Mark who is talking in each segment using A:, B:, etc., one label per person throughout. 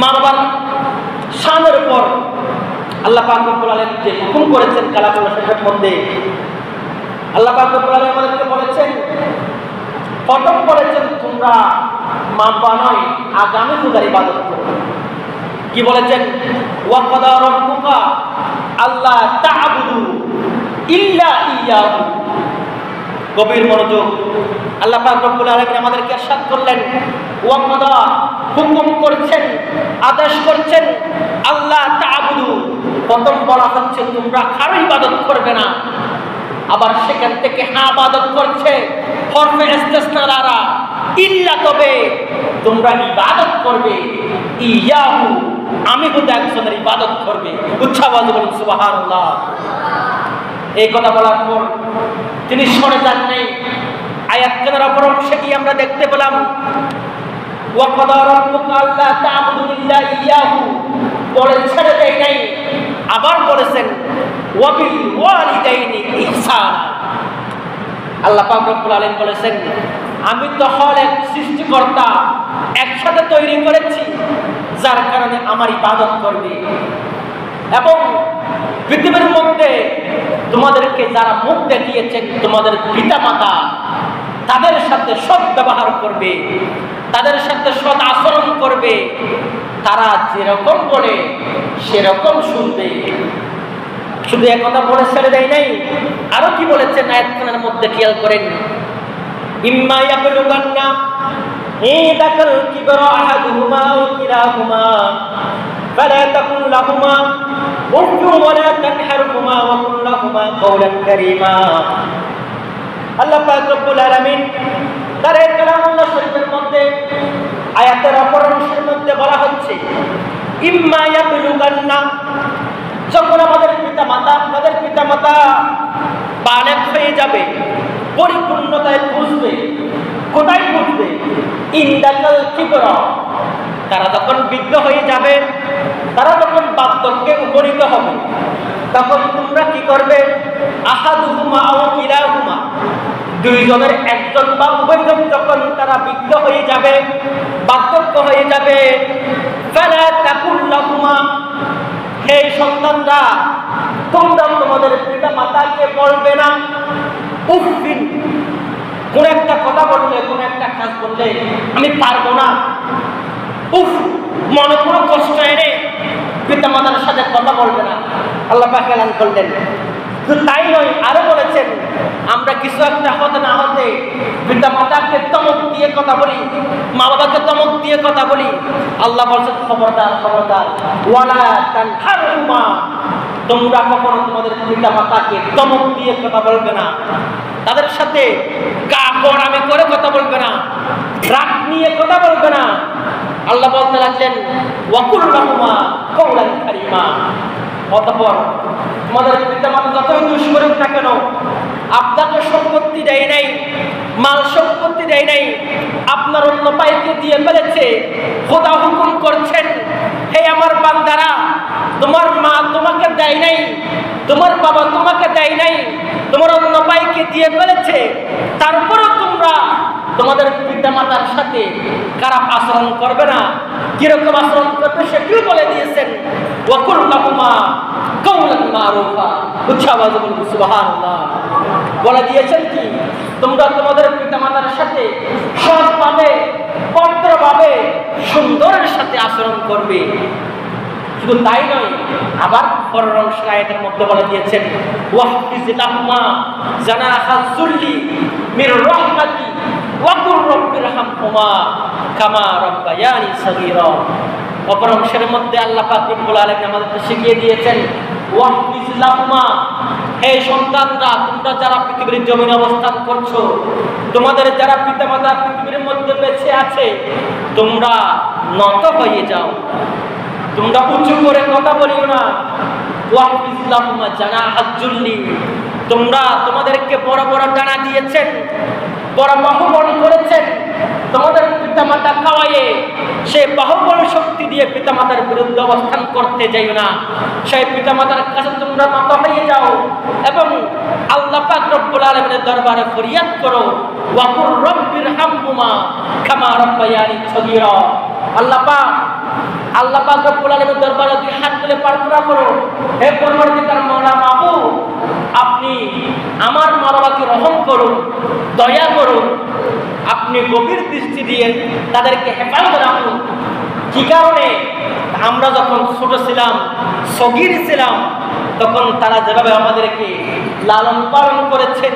A: মা বাবার শানের উপর আল্লাহ পাক রব্বুল আলামিন যে হুকুম করেছেন কালামুল শরীফের মধ্যে, আল্লাহ পাক রব্বুল আলামিন আমাদেরকে বলেছেন, প্রথম বলেছেন তোমরা মা বাবা নয় আগামী খোদার ইবাদত করো। কি বলেছেন? ওয়া ক্বাদা রাব্বুকা আল্লা তা'বুদু ইল্লা ইয়্যাহু। গভীর মনোযোগ। আল্লাহ পাক রব্বুল আলামিন আমাদেরকে ইরশাদ করলেন, ওয়া ক্বাদা হুকুম করছেন, আদেশ করছেন, আল্লাহ তা'বুদু, প্রথম বলা হচ্ছে তোমরা কারো ইবাদত করবে না। আবার সেখান থেকে ইবাদত করছে হরফে ইস্তিসনা দ্বারা, ইল্লা, তবে তোমরা ইবাদত করবে ইয়াহু, আমি খোদা একজনের ইবাদত করবে। উচ্চাবাজ বলুন সুবহানাল্লাহ। এই কথা বলার পর তিনি সরে যান নাই। আয়াতটার অপর অংশে কি আমরা দেখতে পেলাম? ওয়া ক্বাদা রাব্বুকা আল্লা তা'বুদু ইল্লা ইয়াহু, বলে ছেড়ে দেয় নাই, আবার বলেছেন ওয়া বিল ওয়ালিদাইনি ইহসানা। আল্লাহ পাক রব্বুল আলামিন বলেছেন, আমি তো হল এক সৃষ্টিকর্তা, একসাথে তৈরি করেছি, যার কারণে আমার ইবাদত করবে। এবং পৃথিবীর মধ্যে তোমাদেরকে যারা মুখ দেখিয়েছেন, তোমাদের পিতামাতা, তাদের সাথে সৎ ব্যবহার করবে, তাদের সাথে সৎ আচরণ করবে, তারা যেরকম বলে সেরকম শুনবে। শুধু একথা বলে ছেড়ে দেয় নাই, আরো কি বলেছেন আয়াতখানার মধ্যে খেয়াল করেন। ইম্মা ইয়াবলুগান্না ইনদাকাল কিবরা আহাদুহুমা আও কিলাহুমা ফালা তাকুল লাহুমা উফফিন ওয়ালা তানহারহুমা ওয়া কুল লাহুমা কাওলান কারীমা। আল্লাহ পাক রব্বুল আলামিন তার এই কালামুল্লাহ শরীফের মধ্যে আয়াতের অপর অংশের মধ্যে বলা হচ্ছে, ইম্মা ইয়াবলুগান্না, যখন আমাদের পিতামাতা বালেগ হয়ে যাবে, পরিপূর্ণতায় পৌঁছবে, কোথায় পৌঁছবে? ইনদাকাল কিবরা, তারা যখন বৃদ্ধ হয়ে যাবে, তারা যখন বার্ধক্যে উপনীত হবে, তখন তোমরা কি করবে? আহাদুহুমা আও কিলাহুমা, দুইজনের একজন বা উভয়জন যখন তারা বৃদ্ধ হয়ে যাবে, বার্ধক্য হয়ে যাবে, ফালা তাকুল লাহুমা, হে সন্তানরা, তোমরা তোমাদের পিতা মাতাকে বলবে না উফফিন, কোন একটা কথা বললে, কোন একটা কাজ বললে আমি পারবো না, উফ, মনে কোনো কষ্ট এনে পিতা মাতার সাথে কথা বলবে না। আল্লাহ পাক এলান করলেন। শুধু তাই নয়, আরো বলেছেন, আমরা কিছু একটা হতে না হতে পিতা মাতাকে ধমক দিয়ে কথা বলি, মা বাবাকে ধমক দিয়ে কথা বলি। আল্লাহ বলছেন, খবরদার খবরদার, ওয়ালা তানহারহুমা, তোমরা কখনো তোমাদের পিতা মাতাকে ধমক দিয়ে কথা বলবে না, তাদের সাথে গা গড়ামি করে কথা বলবে না, রাগ নিয়ে কথা বলবে না। আল্লাহ বলতে লাগলেন, ওয়া কুল লাহুমা কাওলান কারীমা, অতঃপর তোমাদের পিতামাতা যতই দোষ করুক না কেন, আপনাকে সম্পত্তি দেয় নাই, মাল সম্পত্তি দেয় নাই, আপনার অন্য পাইকে দিয়ে ফেলেছে, খোদা হুকুম করছেন, হে আমার বান্দারা, তোমার মা তোমাকে দেয় নাই, তোমার বাবা তোমাকে দেয় নাই, তোমার অন্য পাইকে দিয়ে ফেলেছে, তারপরেও তোমরা তোমাদের পিতামাতার সাথে খারাপ আচরণ করবে না। কিরকম আচরণ করবে সেটিও বলে দিয়েছেন, ওয়া কুল লাহুমা কাওলান মারুফা। উচ্চাবাজ বলুন সুবহানাল্লাহ। বলে দিয়েছেন কি, তোমরা তোমাদের পিতামাতার সাথে সৎভাবে, ভদ্রভাবে, সুন্দরের সাথে আচরণ করবে। শুধু তাই নয়, আবার পরের অংশের আয়াতের মধ্যে বলে দিয়েছেন, ওয়াহফিজ লাহুমা জানাহা যুল্লি মির রাহমাতি ওয়া কুর রাব্বিরহামহুমা কামা রাব্বায়ানি সগীরা। অপর অংশের মধ্যে আল্লাহ পাক রব্বুল আলামিন আমাদেরকে শিখিয়ে দিয়েছেন, ওয়াহফিজ লাহুমা, হে সন্তানরা, তোমরা যারা পৃথিবীর জমিনে অবস্থান করছো, তোমাদের যারা পিতামাতা পৃথিবীর মধ্যে বেঁচে আছে, তোমরা নত হয়ে যাও, তোমরা উঁচু করে কথা বলিও না। ওয়াহফিজ লাহুমা জানাহা যুল্লি, তোমরা, তোমাদেরকে বড় বড় ডানা দিয়েছেন, বড় বাহুবল করেছেন, তোমাদের পিতামাতা খাওয়াইয়ে সে বাহুবল শক্তি দিয়ে পিতামাতার বিরুদ্ধে অবস্থান করতে যাইও না। সেই পিতামাতার কাছে তোমরা নত হয়ে যাও এবং আল্লাহ পাক রব্বুল আলামিনের দরবারে ফরিয়াদ করো, ওয়া কুর রাব্বিরহামহুমা কামা রাব্বায়ানি সগীরা। আল্লাহ পাক আল্লাহ পাক রব্বুল আলামিনের দরবারে দুই হাত তুলে প্রার্থনা করো, হে পরওয়ারদিগার মাওলা মাবুদ, আপনি আমার মা বাবাকে রহম করুন, দয়া করুন, আপনি গভীর দৃষ্টি দিয়ে তাদেরকে হেফাজত রাখুন। কি কারণে? আমরা যখন ছোট ছিলাম, সগীর ছিলাম, তখন তারা যেভাবে আমাদেরকে লালন পালন করেছেন,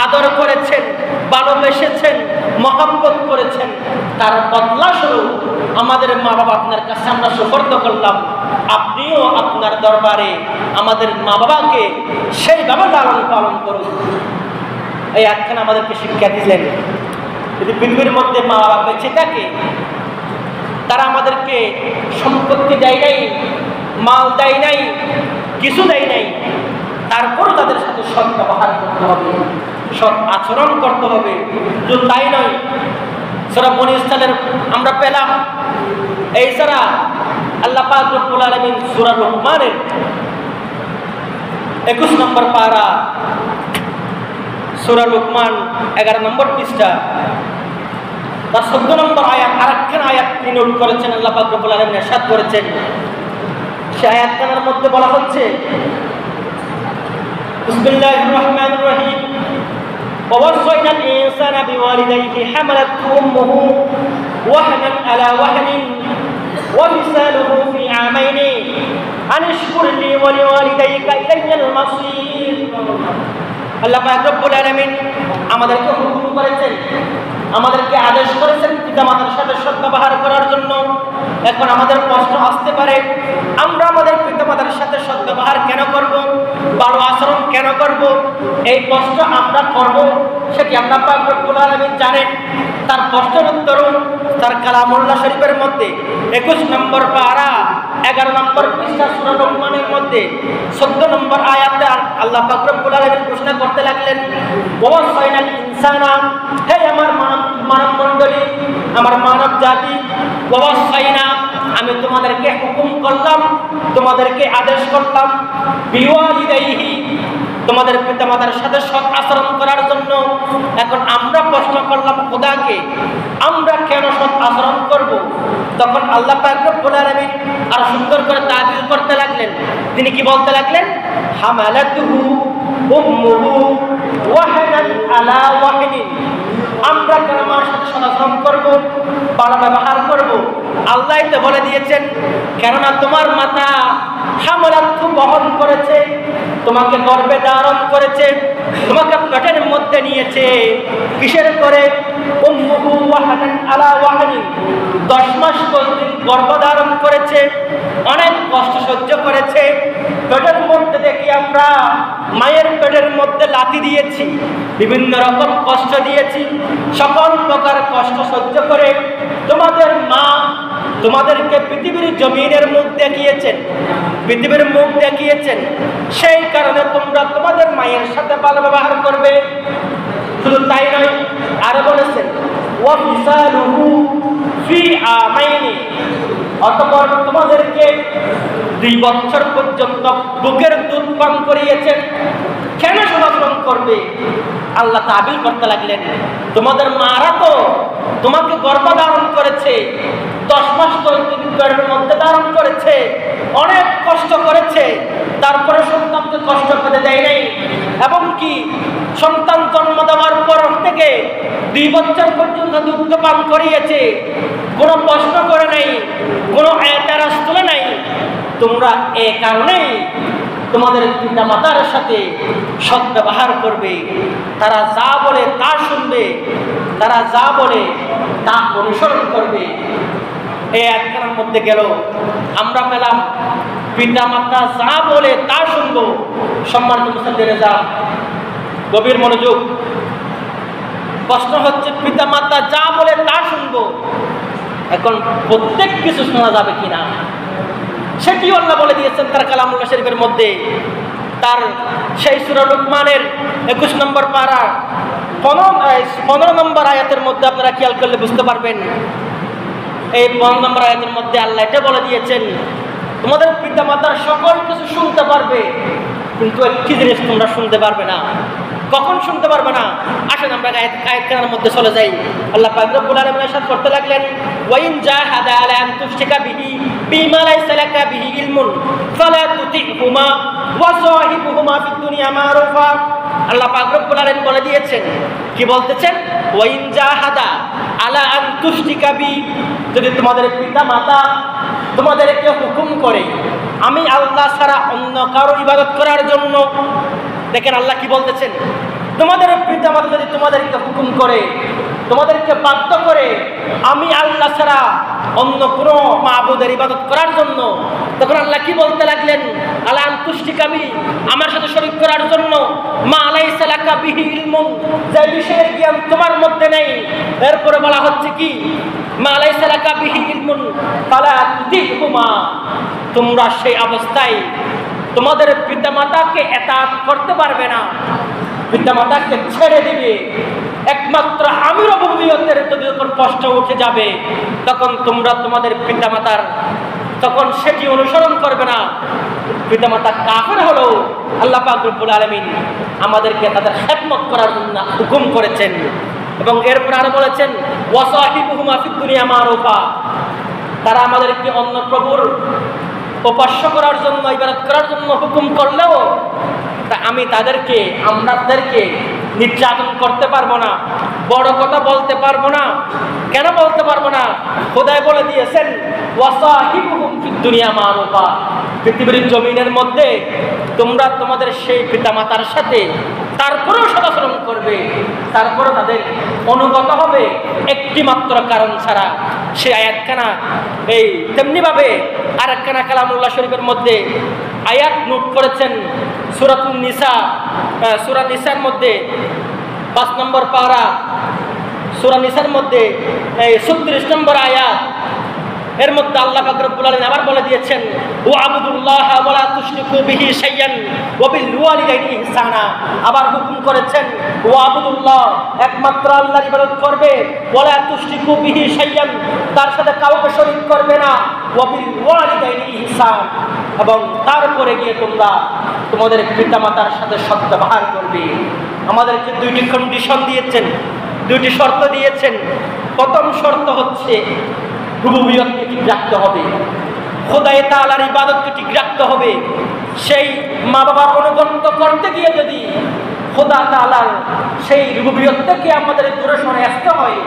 A: আদর করেছেন, ভালোবেসেছেন, মহব্বত করেছেন, তার বদলা স্বরূপ আমাদের মা বাবা আপনার কাছে আমরা সুপর্দ করলাম। আপনিও আপনার দরবারে আমাদের মা বাবাকে সেইভাবে লালন পালন করুন। এই আয়াতখানা আমাদেরকে শিক্ষা দিলেন। যদি পৃথিবীর মধ্যে মা বাবা বেঁচে থাকে, তারা আমাদেরকে সম্পত্তি দেয় নাই, মাল দেয় নাই, কিছু দেয় নাই, তারপরও তাদের সাথে সৎ ব্যবহার করতে হবে, সৎ আচরণ করতে হবে। শুধু তাই নয়, সূরা বনী ইসরাঈলের আমরা পেলাম। এই ছাড়া আল্লাহ পাক রব্বুল আলামিন সূরা লুকমানের 21 নম্বর পারা, সূরা লুকমান 11 নম্বর পৃষ্ঠা, তার 14 নম্বর আয়াত, আরেকখানা আয়াত তিনি নোট করেছেন। আল্লাহ পাক রব্বুল আলামিন ইরশাদ করেছেন, সেই আয়াতখানার মধ্যে বলা হচ্ছে, বিসমিল্লাহির রহমানির রহিম, ووصينا الإنسان بوالديه حملته أمه وهنا على وهن وفصاله في عامين أن اشكر لي ولوالديك إلي المصير। আল্লাহ পাক রব্বুল আলামিন আমাদেরকে হুকুম করেছেন, আমাদেরকে আদেশ করেছেন পিতামাতার সাথে সদ্ব্যবহার করার জন্য। এখন আমাদের প্রশ্ন আসতে পারে, আমরা আমাদের পিতামাতার সাথে সদ্ব্যবহার কেন করব, ভালো আচরণ কেন করব? এই প্রশ্ন আমরা করব, সেটি আল্লাহ পাক রব্বুল আলামিন জানেন। তার প্রশ্নের উত্তর তার কালামুল্লাহ শরীফের মধ্যে 21 নম্বর পারা 11 নম্বর পৃষ্ঠা সূরা লুকমানের মধ্যে 14 নম্বর আয়াতে আল্লাহ পাক রব্বুল আলামিন ঘোষণা করতে লাগলেন, ওয়াসাইনাল ইনসানা, হে আমার মানব মণ্ডলী, আমার মানব জাতি, ওয়াসাইনা, আমি তোমাদেরকে হুকুম করলাম, তোমাদেরকে আদেশ করলাম, বিওয়ালিদাইহি, তোমাদের পিতামাতার সাথে সৎ আচরণ করার জন্য। এখন আমরা প্রশ্ন করলাম খোদাকে, আমরা কেন সৎ আচরণ করব? তখন আল্লাহ পাক রব্বুল আলামিন আর সুন্দর করে তাবির করতে লাগলেন। তিনি কি বলতে লাগলেন? হামালাতুহু উম্মুহু ওয়াহানান আলা ওয়াহিনিন, আমরা কেন আমার সাথে সৎ আচরণ করব, ভালো ব্যবহার করব? আল্লাহ তো বলে দিয়েছেন, কেননা তোমার মাতা হামালাতু বহন করেছে, তোমাকে গর্ভে ধারণ করেছে, তোমাকে পেটের মধ্যে নিয়েছে। কিসের করে? উম্মুহু ওয়াহানান আলা ওয়াহানিন, 10 মাস পর্যন্ত গর্ভধারণ করেছে, অনেক কষ্ট সহ্য করেছে। পেটের মধ্যে দেখি আমরা মায়ের পেটের মধ্যে লাথি দিয়েছি, বিভিন্ন রকম কষ্ট দিয়েছি, সকল প্রকার কষ্ট সহ্য করে তোমাদের মা তোমাদেরকে পৃথিবীর জমিনের মুখ দেখিয়েছেন, পৃথিবীর মুখ দেখিয়েছেন। সেই কারণে তোমরা তোমাদের মায়ের সাথে ভালো ব্যবহার করবে। শুধু তাই নয়, আরো বলেছেন, ওয়াফিসালুহু ফি আমাইনি, অতঃপর তোমাদেরকে 2 বছর পর্যন্ত বুকের দুধ পান করিয়েছেন। কেন সদাচরণ করবে? আল্লাহ তাবিল করতে লাগলেন, তোমাদের মারা তো তোমাকে গর্ভধারণ করেছে, 10 মাস পেটের মধ্যে ধারণ করেছে, অনেক কষ্ট করেছে, তারপরে সন্তানকে কষ্ট পেতে দেয় নাই। এবং কি সন্তান জন্ম দেওয়ার পর থেকে 2 বছর পর্যন্ত দুধ পান করিয়েছে, কোনো প্রশ্ন করে নাই, কোনো এতরাজ তুলে নাই। তোমরা এ কারণেই তোমাদের পিতা মাতার সাথে সৎ ব্যবহার করবে। তারা যা বলে তা শুনবে, তারা যা বলে তা অনুসরণ করবে। এই একখানার মধ্যে গেল আমরা পেলাম পিতা মাতা যা বলে তা শুনবো। সম্মানিত মুসলিম যা গভীর মনোযোগ, প্রশ্ন হচ্ছে পিতা মাতা যা বলে তা শুনবো। এখন প্রত্যেক কিছু শোনা যাবে কিনা সেটি আল্লাহ বলে দিয়েছেন তার কালামুল্লাহ শরীফের মধ্যে। তার সেই সূরা লুকমানের 21 নম্বর পারা 15 নম্বর আয়াতের মধ্যে আপনারা খেয়াল করলে বুঝতে পারবেন। এই 15 নম্বর আয়াতের মধ্যে আল্লাহ এটা বলে দিয়েছেন, তোমাদের পিতা মাতার সকল কিছু শুনতে পারবে, কিন্তু একটি জিনিস তোমরা শুনতে পারবে না। কখন শুনতে পারবে না? আসেন আমরা আয়াতখানার মধ্যে চলে যাই। আল্লাহ পাক রব্বুল আলামিন ইরশাদ করতে লাগলেন, ওয়া ইন জাহাদা আলা আন তুশরিকা বিহি বিমা লাইসা লাকা বিহি ইলমুন ফালা তুতিহুমা ওয়া সাহিবুহুমা ফিদ দুনিয়া মারুফা। আল্লাহ পাক রব্বুল আলামিন বলে দিয়েছেন, কি বলতেছেন? ওয়া ইন জাহাদা আলা আন তুশরিকা বি, যদি তোমাদের পিতা মাতা তোমাদেরকে হুকুম করে আমি আল্লাহ ছাড়া অন্য কারো ইবাদত করার জন্য। দেখেন আল্লাহ কি বলতেছেন, তোমাদের পিতা মাতা যদি তোমাদেরকে হুকুম করে, তোমাদেরকে বাধ্য করে আমি আল্লাহ ছাড়া অন্য কোনো মাবুদের ইবাদত করার জন্য, তখন আল্লাহ কি বলতে লাগলেন? আলা আন তুশরিকা বি, আমার সাথে শরীক করার জন্য, মা লাইসা লাকা বিহি ইলমুন, যে বিষয়ের জ্ঞান তোমার মধ্যে নেই। এরপরে বলা হচ্ছে কি, মা লাইসা লাকা বিহি ইলমুন ফালা তুতিহুমা, তোমরা সেই অবস্থায় তোমাদের পিতামাতাকে এতাত করতে পারবে না, পিতামাতাকে ছেড়ে দিবে। একমাত্র আমি রব্বুবিয়তের যদি যখন কষ্ট উঠে যাবে, তখন তোমরা তোমাদের পিতামাতার তখন সেটি অনুসরণ করবে না। পিতামাতা কাফের হলো আল্লাহ পাক রব্বুল আলামিন আমাদেরকে তাদের খেদমত করার জন্য হুকুম করেছেন। এবং এরপর আরো বলেছেন, ওয়া সাহিবুহুমা ফিদ দুনিয়া মারুফা, তারা আমাদেরকে অন্য প্রভুর উপাস্য করার জন্য, ইবাদত করার জন্য হুকুম করলেও তা আমি তাদেরকে, আমাদেরকে নির্যাতন করতে পারবো না, বড় কথা বলতে পারবো না। কেন বলতে পারবো না? খোদাই বলে দিয়েছেন, ওয়াসাহিবুহুম ফিদ দুনিয়া মারুফা, পৃথিবীর জমিনের মধ্যে তোমরা তোমাদের সেই পিতামাতার সাথে তারপরেও সদাচরণ করবে, তারপরে তাদের অনুগত হবে একটি মাত্র কারণ ছাড়া। সে আয়াতখানা এই তেমনিভাবে আরেকখানা কালামুল্লাহ শরীফের মধ্যে আয়াত নোট করেছেন, সূরাতুন নিসা, সূরা নিসার মধ্যে 5 নম্বর পারা, সূরা নিসার মধ্যে 36 নম্বর আয়াত। এর মধ্যে আল্লাহ পাক রব্বুল আলামিন আবার বলে দিয়েছেন, ওয়া আবুদুল্লাহ ওয়া লা তুশরিকু বিহি শাইয়ান ওয়া বিল ওয়ালিদাইনি ইহসানা। আবার হুকুম করেছেন, ওয়া আবুদুল্লাহ, একমাত্র আল্লাহর ইবাদত করবে, ওয়া লা তুশরিকু বিহি শাইয়ান, তার সাথে কাউকে শরীক করবে না, ওয়া বিল ওয়ালিদাইনি ইহসান, এবং তারপরে গিয়ে তোমরা তোমাদের পিতামাতার সাথে সদ্ব্যবহার করবে। আমাদেরকে দুইটি কন্ডিশন দিয়েছেন, দুইটি শর্ত দিয়েছেন। প্রথম শর্ত হচ্ছে রুবুবিয়তকে ঠিক রাখতে হবে, খোদায়ে তাআলার ইবাদতকে ঠিক রাখতে হবে। সেই মা বাবার অনুগত করতে গিয়ে যদি খোদা তাআলার সেই রুবুবিয়ত থেকে আমাদের দূরে সরে আসতে হয়,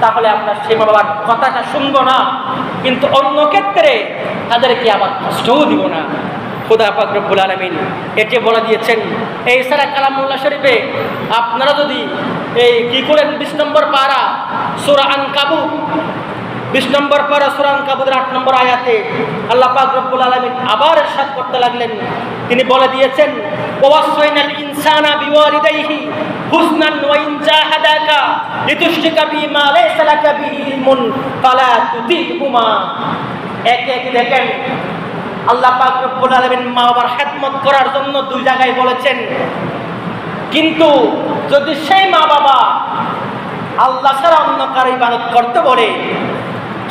A: তাহলে আমরা সেই মা বাবার কথাটা শুনবো না, কিন্তু অন্য ক্ষেত্রে তাদেরকে আবার কষ্টও দিব না। খোদা পাক রব্বুল আলামিন এটি বলে দিয়েছেন। এই ছাড়া কালামুল্লাহ শরীফে আপনারা যদি এই কি করেন, 20 নম্বর পারা সূরা আনকাবুত, 20 নম্বর পারা সূরা আনকাবুতের 8 নম্বর আয়াতে আল্লাহ পাক রব্বুল আলামিন আবার ইরশাদ করতে লাগলেন, তিনি বলে দিয়েছেন, ওয়াসাইনাল ইনসানা বিওয়ালিদাইহি হুসনান ওয়া ইন জাহাদাকা লিতুশরিকা বিমা লাইসা লাকা বিহি ইলমুন ফালা তুতিহুমা। একে একে দেখেন আল্লাহ পাক রব্বুল আলামিন মা বাবার খেদমত করার জন্য দুই জায়গায় বলেছেন, কিন্তু যদি সেই মা বাবা আল্লাহ ছাড়া অন্য কারো ইবাদত করতে বলে,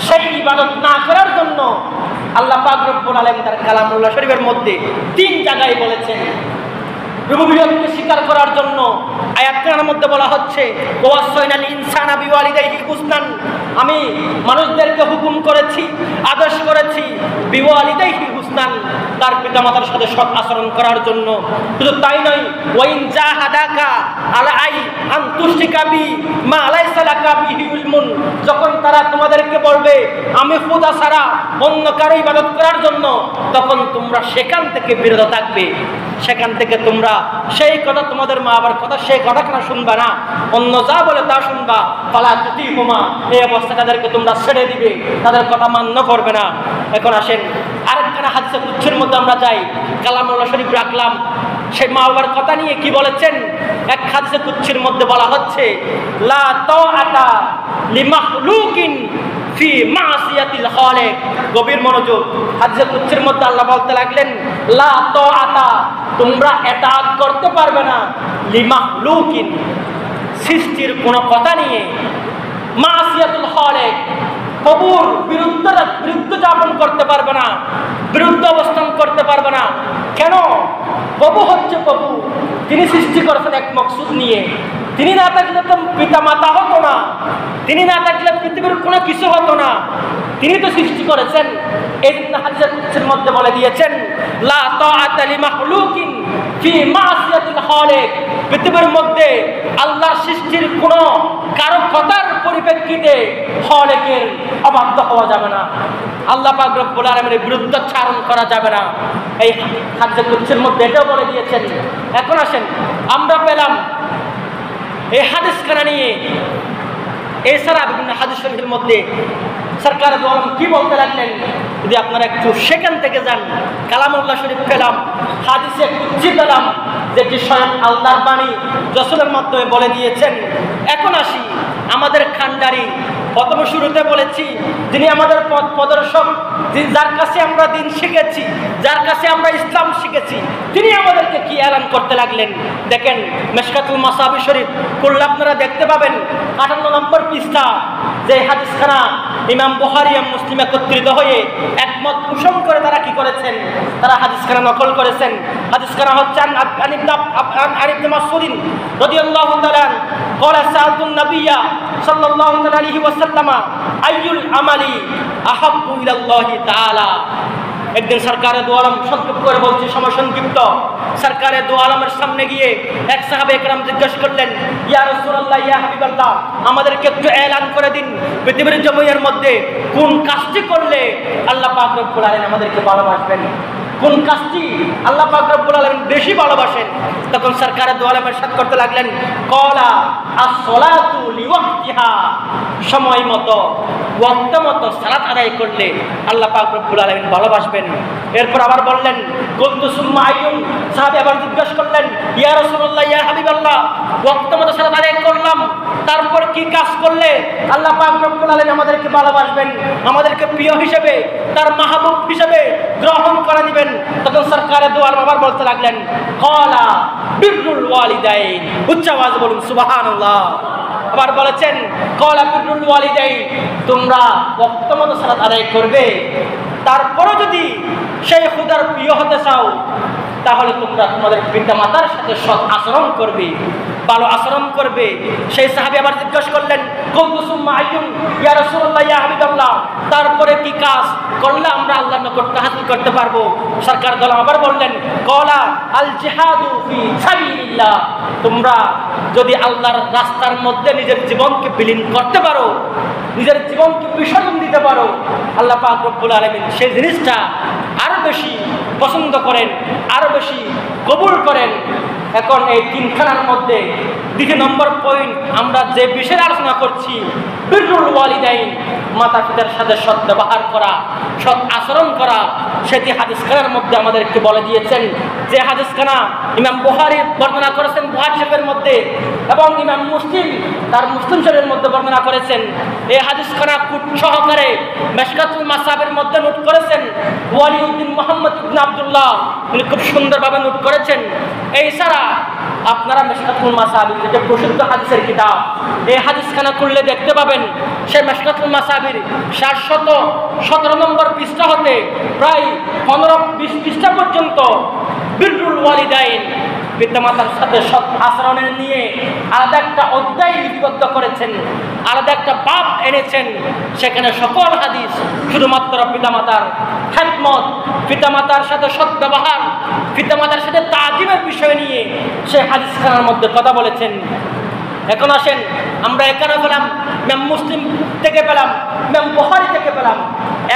A: সেই ইবাদত না করার জন্য আল্লাহ পাক রব্বুল আলামিন তার কালামুল্লাহ শরীফের মধ্যে 3 জায়গায় বলেছেন। রুবুবিয়তকে স্বীকার করার জন্য আয়াতটার মধ্যে বলা হচ্ছে, ওয়াসাইনাল ইনসানা বিওয়ালিদাইহি হুসনান, আমি মানুষদেরকে হুকুম করেছি, আদেশ করেছি, বিওয়ালিদাইহি হুসনান, তার পিতামাতার সাথে সৎ আচরণ করার জন্য। শুধু তাই নয়, ওয়া ইন জাহাদাকা আলা আন তুশরিকা বি মা লাইসা লাকা বিহি ইলমুন, যখন তারা তোমাদেরকে বলবে আমি খোদা ছাড়া অন্য কারো ইবাদত করার জন্য, তখন তোমরা সেখান থেকে বিরত থাকবে, সেখান থেকে তোমরা সেই কথা, তোমাদের মা বাবার কথা, সেই কথা কেন শুনবা না, অন্য যা বলে তা শুনবা। ফালা তুতিহুমা, এই অবস্থা তাদেরকে তোমরা ছেড়ে দিবে, তাদের কথা মান্য করবে না। এখন আসেন আরেকখানা হাদিসে কুচ্ছির মধ্যে আমরা যাই, কালামুল্লাহ শরীফ রাখলাম, সেই মা বাবার কথা নিয়ে কি বলেছেন। এক হাদিসে কুচ্ছির মধ্যে বলা হচ্ছে, লা তাআতা লিমাখলুকিন ফি মাসিয়াতিল খালিক। গভীর মনোযোগ, হাদিসে কুচ্ছির মধ্যে আল্লাহ বলতে লাগলেন, লা তাআতা, তোমরা ইতাআত করতে পারবে না, লিমাখলুকিন, সৃষ্টির কোনো কথা নিয়ে, মাসিয়াতুল খালিক, প্রভুর বিরুদ্ধ যাপন করতে পারবে না, বিরুদ্ধ অবস্থান করতে পারবে না। কেন? প্রভু হচ্ছে প্রভু, তিনি সৃষ্টি করেছেন এক মকসুদ নিয়ে। তিনি না থাকলে তো পিতা মাতা হতো না, তিনি না থাকলে পৃথিবীর কোনো কিছু হতো না, তিনি তো সৃষ্টি করেছেন। এই জন্য হাদিসের মধ্যে বলে দিয়েছেন, লা তাআতা লিমাখলুকিন ফি মাসিয়াতিল খালিক। পৃথিবীর মধ্যে আল্লাহর সৃষ্টির কোনো কারো কথার পরিপ্রেক্ষিতে খালিকের অবাধ্য হওয়া যাবে না, আল্লাহ পাক রব্বুল আলামিনের বিরুদ্ধাচরণ করা যাবে না। এই হাদিসের মধ্যে এটাও বলে দিয়েছেন। এখন আসেন, আমরা পেলাম এই হাদিসখানা নিয়ে, এছাড়া বিভিন্ন হাদিস শরীফের মধ্যে সরকার দু আলম কি বলতে লাগলেন, যদি আপনারা একটু সেখান থেকে যান, কালামুল্লাহ শরীফ পেলাম, হাদিসে কুচ্ছি পেলাম, যেটি স্বয়ং আল্লাহর বাণী রাসূলের মাধ্যমে বলে দিয়েছেন। এখন আসি আমাদের খানদারি, প্রথম শুরুতে বলেছি, যিনি আমাদের পথ প্রদর্শক, যার কাছে আমরা দিন শিখেছি, যার কাছে আমরা ইসলাম শিখেছি, তিনি আমাদেরকে কি এলান করতে লাগলেন। দেখেন মিশকাতুল মাসাবি শরীফ করলে আপনারা দেখতে পাবেন 58 নম্বর পৃষ্ঠা, যে হাদিসখানা ইমাম বুখারী এবং মুসলিম একত্রিত হয়ে একমত পোষণ করে তারা কি করেছেন, তারা হাদিসখানা নকল করেছেন। হাদিসখানা হচ্ছে আন ইবনে মাসউদ রাদিয়াল্লাহু তাআলা قال سألت النبي صلى الله عليه وسلم أي العمل أحب إلى الله تعالى। একদিন সরকারে দু আলম সংক্ষেপ করে বলছি, সময় সংক্ষিপ্ত, সরকারে দু আলমের সামনে গিয়ে এক সাহাবে একরাম জিজ্ঞেস করলেন, ইয়া রাসূলুল্লাহ, ইয়া হাবিবাল্লাহ, আমাদেরকে একটু এলান করে দিন, পৃথিবীর জমিনের মধ্যে কোন কাজটি করলে আল্লাহ পাক রব্বুল আলামিন আমাদেরকে ভালোবাসবেন, কোন কাজটি আল্লাহ পাক রব্বুল আলামিন বেশি ভালোবাসেন। তখন সরকারে দু আলম ইরশাদ করতে লাগলেন, ক্বালা আস-সালাতু লিওয়াক্তিহা, সময় মতো ওয়াক্ত মতো সালাত আদায় করলে আল্লাহ পাক রব্বুল আলামিন ভালোবাসবেন। এরপর আবার বললেন, কুনতু সুম্মা আইয়ুন, সাহাবী আবার জিজ্ঞেস করলেন, ইয়া রাসূলুল্লাহ, ইয়া হাবিবাল্লাহ, ওয়াক্ত মতো সালাত আদায় করলাম, তারপর কি কাজ করলে আল্লাহ পাক রব্বুল আলামিন আমাদেরকে ভালোবাসবেন, আমাদেরকে প্রিয় হিসেবে, তার মাহবুব হিসেবে গ্রহণ করে নেবেন। তখন সরকারে দু আলম আবার বলতে লাগলেন, ক্বালা বিররুল ওয়ালিদাইন, উচ্চ আওয়াজে বলুন সুবহানাল্লাহ। আবার বলেছেন, ক্বালা বিররুল ওয়ালিদাইন, তোমরা ওয়াক্ত মতো সালাত আদায় করবে, তারপরে যদি সেই খুদার প্রিয় হতে চাও তাহলে তোমরা তোমাদের পিতা মাতার সাথে সৎ আচরণ করবে, ভালো আচরণ করবে। সেই সাহাবী আবার জিজ্ঞেস করলেন, কুনতু সুম্মা আইয়ুন, ইয়া রাসূলুল্লাহ, ইয়া হাবিবাল্লাহ, তারপরে কি কাজ করলে আমরা আল্লাহর নিকট হাসিল করতে পারবো। সরকার দল আবার বললেন, ক্বালা আল জিহাদু ফি সাবিলিল্লাহ, তোমরা যদি আল্লাহর রাস্তার মধ্যে নিজের জীবনকে বিলীন করতে পারো, নিজের জীবনকে বিসর্জন দিতে পারো, আল্লাহ পাক রব্বুল আলামিন সেই জিনিসটা আরো বেশি পছন্দ করেন, আরো বেশি কবুল করেন। এখন এই তিনখানার মধ্যে 2 নম্বর পয়েন্ট আমরা যে বিষয়ে আলোচনা করছি, বিররুল ওয়ালিদাইন, মাতা পিতার সাথে সৎ ব্যবহার করা, সৎ আচরণ করা, সেটি হাদিসখানার মধ্যে আমাদেরকে বলে দিয়েছেন। যে হাদিসখানা ইমাম বুখারী বর্ণনা করেছেন বুখারী শরীফের মধ্যে, এবং ইমাম মুসলিম তার মুসলিম শরীফের মধ্যে বর্ণনা করেছেন। এই হাদিসখানা কুট সহকারে মিশকাতুল মাসাবির মধ্যে নোট করেছেন ওয়ালিউদ্দিন মুহাম্মদ ইবনে আব্দুল্লাহ, তিনি খুব সুন্দরভাবে নোট করেছেন। এই ছাড়া আপনারা মিশকাতুল মাসাবির, যেটা প্রসিদ্ধ হাদিসের কিতাব, এই হাদিসখানা খুললে দেখতে পাবেন সেই মিশকাতুল মাসাবির 717 নম্বর পৃষ্ঠা হতে প্রায় 15-20 পৃষ্ঠা পর্যন্ত বিররুল ওয়ালিদাইন, পিতামাতার সাথে সৎ আচরণের নিয়ে আলাদা একটা অধ্যায় লিপিবদ্ধ করেছেন, আলাদা একটা বাব এনেছেন। সেখানে সকল হাদিস শুধুমাত্র পিতামাতার খেদমত, পিতামাতার সাথে সৎ ব্যবহার, পিতামাতার সাথে তাজিমের বিষয় নিয়ে সে হাদিসখানার মধ্যে কথা বলেছেন। এখন আসেন, আমরা এখানে পেলাম ইমাম মুসলিম থেকে, পেলাম ইমাম বুখারী থেকে পেলাম।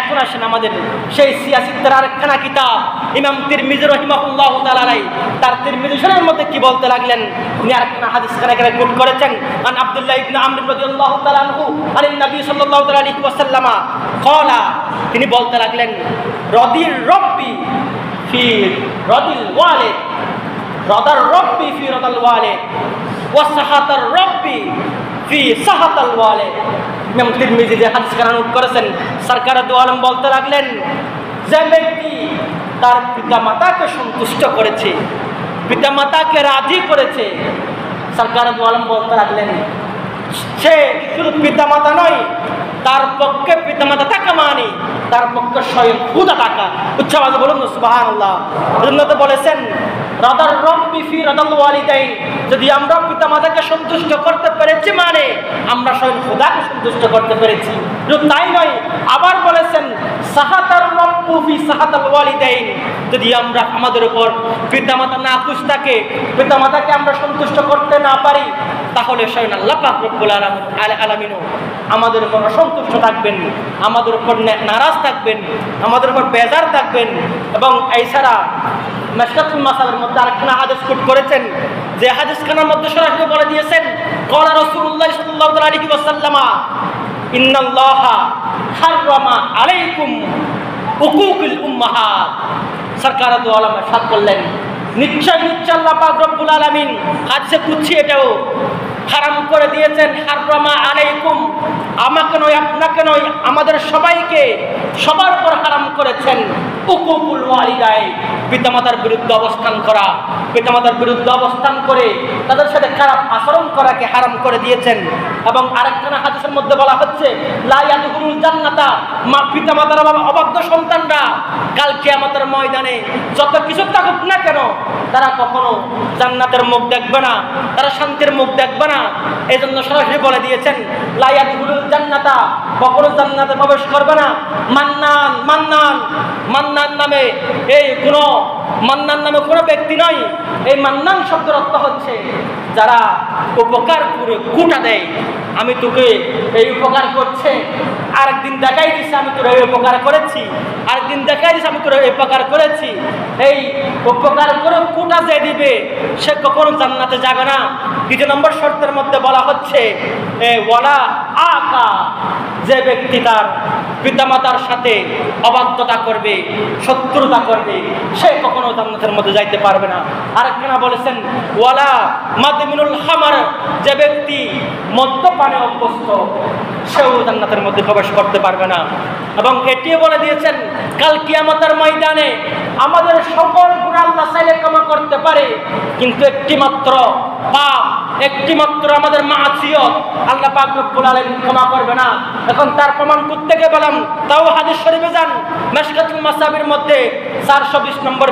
A: এখন আসেন আমাদের সেই সিয়াসিত্তার আরেকখানা কিতাব ইমাম তিরমিজি রাহিমাহুল্লাহু তাআলা, তার তিরমিজি শরীফের মধ্যে কি বলতে লাগলেন, উনি আরেকখানা হাদিসখানা এখানে কোট করেছেন। আন আব্দুল্লাহ ইবনে আমর রাদিয়াল্লাহু তাআলা আনহু আনিন নবী সাল্লাল্লাহু আলাইহি ওয়াসাল্লাম ক্বালা, তিনি বলতে লাগলেন, রাদিল রব্বি ফি রাদিল ওয়ালিদ, রাদার রব্বি ফি রাদাল ওয়ালিদ ওয়া সাহাতার রব্বি ফি সাহাতাল ওয়ালিদ। ইমাম তিরমিজি যে হাদিসখানা নোট করেছেন, সরকার দু আলম বলতে লাগলেন, যে ব্যক্তি তার পিতা মাতাকে সন্তুষ্ট করেছে, পিতা মাতাকে রাজি করেছে, সরকার দু আলম বলতে লাগলেন, সে শুধু পিতা মাতা নয়, তার পক্ষে পিতা মাতা টাকা মানে তার পক্ষে স্বয়ং খুদা টাকা। উচ্চ আওয়াজে বলুন সুবহানাল্লাহ। এজন্য তো বলেছেন রাদার রব্বি ফি রাদাল ওয়ালিদাইন, যদি আমরা পিতামাতাকে সন্তুষ্ট করতে পেরেছি মানে আমরা স্বয়ং খোদাকে সন্তুষ্ট করতে পেরেছি। যদি তাই নয়, আবার বলেছেন সাহাতার রব্বু ফি সাহাতাল ওয়ালিদাইন, যদি আমরা আমাদের উপর পিতামাতা না খুশ থাকে, পিতামাতাকে আমরা সন্তুষ্ট করতে না পারি, তাহলে স্বয়ং আল্লাহ পাক রব্বুল আলামিনও আমাদের উপর অসন্তুষ্ট থাকবেন, আমাদের উপর নারাজ থাকবেন, আমাদের উপর বেজার থাকবেন। এবং এছাড়া মিশকাতুল মাসালের মধ্যে আরেকখানা হাদিস কোট করেছেন, যে হাদিসখানার মধ্যে সরাসরি বলে দিয়েছেন ক্বালা রাসূলুল্লাহ সাল্লাল্লাহু আলাইহি ওয়াসাল্লাম ইন্নাল্লাহা হাররামা আলাইকুম উকুকুল উম্মাহাত। সরকার দু আলম ইরশাদ করলেন, নিশ্চয় নিশ্চয় আল্লাহ পাক রব্বুল আলামিন হাদিসে কুদসি এটাও হারাম করে দিয়েছেন, হাররামা আলাইকুম, আমাকে নয় আপনাকে নয় আমাদের সবাইকে সবার উপর হারাম করেছেন উকুকুল ওয়ালিদাইন, পিতামাতার বিরুদ্ধে অবস্থান করা, পিতামাতার বিরুদ্ধে অবস্থান করে তাদের সাথে খারাপ আচরণ করাকে হারাম করে দিয়েছেন। এবং আরেকখানা হাদিসের মধ্যে বলা হচ্ছে লা ইয়াদখুলুল জান্নাতা, মা পিতামাতার অবাধ্য সন্তানরা কাল কিয়ামতের ময়দানে যত কিছু থাকুক না কেন তারা কখনো জান্নাতের মুখ দেখবে না, তারা শান্তির মুখ দেখবে না। এই জন্য সরাসরি বলে দিয়েছেন লা ইয়াদখুলুল জান্নাতা, কখনো জান্নাতে প্রবেশ করবে না মান্নান। মান্নান মান্নান নামে কোনো ব্যক্তি নয়। এই মান্নান শব্দের অর্থ হচ্ছে যারা উপকার করে কুটা দেয়, আমি তোকে এই উপকার করছে, আরেকদিন দেখাই দিচ্ছে আমি তোর এই উপকার করেছি, আরেকদিন দেখাই দিচ্ছে আমি তোর এই উপকার করেছি। এই উপকার করে কুটা যে দিবে সে কখনো জান্নাতে যাবে না। 2 নম্বর শর্তের মধ্যে বলা হচ্ছে ওয়ালা আকা, যে ব্যক্তি তার পিতামাতার সাথে অবাধ্যতা করবে, শত্রুতা করবে, সে কখনো জান্নাতের মধ্যে যাইতে পারবে না। আরেকখানা বলেছেন ওয়ালা মাদমিনুল হামার, যে ব্যক্তি মদ্যপানে অভ্যস্ত সেও জান্নাতের মধ্যে প্রবেশ করতে পারবে না। এবং এটিও বলে দিয়েছেন কাল কিয়ামতের ময়দানে আমাদের সকল গুনাহ আল্লাহ চাইলে ক্ষমা করতে পারে, কিন্তু একটিমাত্র পাপ, একটিমাত্র আমাদের মাসিয়ত আল্লাহ পাক রব্বুল আলামিন ক্ষমা করবে না। এখন তার প্রমাণ করতে গিয়ে বললাম, তাও হাদিস শরীফে যান, মিশকাতুল মাসাবির মধ্যে 420 নম্বর